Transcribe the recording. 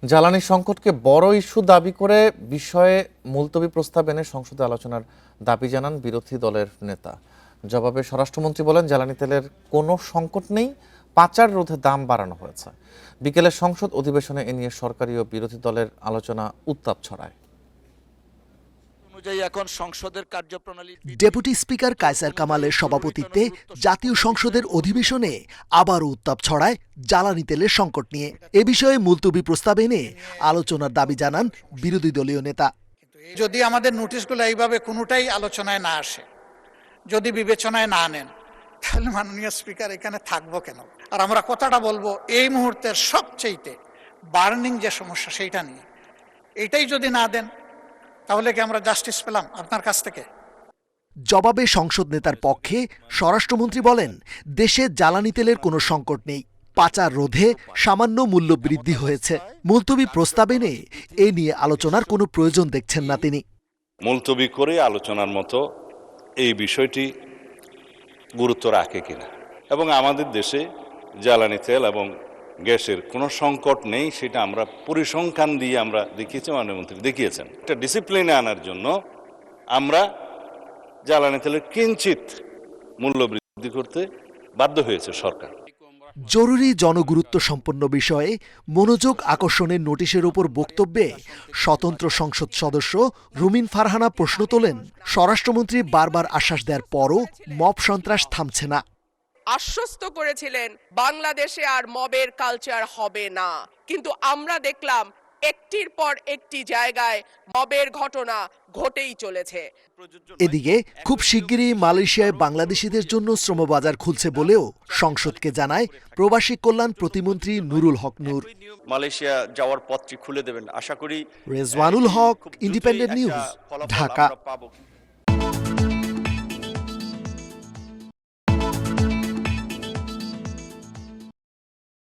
জ্বালানি সংকটকে বড় ইস্যু দাবি করে বিষয়ে মুলতবি প্রস্তাব এনে সংসদে আলোচনার দাবি জানান বিরোধী দলের নেতা। জবাবে স্বরাষ্ট্রমন্ত্রী বলেন, জ্বালানি তেলের কোনো সংকট নেই, পাচার রোধে দাম বাড়ানো হয়েছে। বিকেলে সংসদ অধিবেশনে এ নিয়ে সরকারি ও বিরোধী দলের আলোচনা উত্তাপ ছড়ায়। এখন সংসদের কার্যপ্রণালী ডেপুটি স্পিকার কায়সার কামালের সভাপতিত্বে জাতীয় সংসদের অধিবেশনে আবারও উত্তাপ ছড়ায় জ্বালানি তেলের সংকট নিয়ে। এ বিষয়ে মুলতবি প্রস্তাব এনে আলোচনার দাবি জানান বিরোধী দলীয় নেতা। যদি আমাদের নোটিশগুলো এইভাবে কোনোটাই আলোচনায় না আসে, যদি বিবেচনায় না নেন, তাহলে মাননীয় স্পিকার এখানে থাকবো কেন? আর আমরা কথাটা বলবো এই মুহূর্তের সবচেয়ে বার্নিং যে সমস্যা সেইটা নিয়ে। এটাই যদি না দেন তাহলে কি আমরা জাস্টিস পেলাম আপনার কাছ থেকে? জবাবে সংসদ নেতার পক্ষে স্বরাষ্ট্রমন্ত্রী বলেন, দেশে জ্বালানি তেলের কোনো সংকট নেই, পাচার রোধে সামান্য মূল্য বৃদ্ধি হয়েছে। মুলতবি প্রস্তাব এনে এ নিয়ে আলোচনার কোনো প্রয়োজন দেখছেন না তিনি। মুলতবি করে আলোচনার মতো এই বিষয়টি গুরুত্ব রাখে কিনা, এবং আমাদের দেশে জ্বালানি তেল এবং গ্যাসের কোনো সংকট নেই সেটা আমরা পরিসংখ্যান দিয়ে আমরা দেখিয়েছি, মাননীয় মন্ত্রী দেখিয়েছেন। একটা ডিসিপ্লিনে আনার জন্য আমরা জ্বালানি তেলের কিঞ্চিত মূল্য বৃদ্ধি করতে বাধ্য হয়েছে সরকার। জরুরি জনগুরুত্ব সম্পন্ন বিষয়ে মনোযোগ আকর্ষণের নোটিশের ওপর বক্তব্যে স্বতন্ত্র সংসদ সদস্য রুমিন ফারহানা প্রশ্ন তোলেন, স্বরাষ্ট্রমন্ত্রী বারবার আশ্বাস দেওয়ার পরও মব সন্ত্রাস থামছে না। আশ্বস্ত করেছিলেন বাংলাদেশে আর মবের কালচার হবে না, কিন্তু আমরা দেখলাম একটির পর একটি জায়গায় মবের ঘটনা ঘটেই চলেছে। এদিকে খুব শিগগিরই মালয়েশিয়ায় বাংলাদেশিদের জন্য শ্রমবাজার খুলছে বলেও সংসদকে জানায় প্রবাসী কল্যাণ প্রতিমন্ত্রী নুরুল হক নূর। মালয়েশিয়া যাওয়ার পথটি খুলে দেবেন আশা করি। রেজওয়ানুল হক, ইন্ডিপেন্ডেন্ট নিউজ, ঢাকা।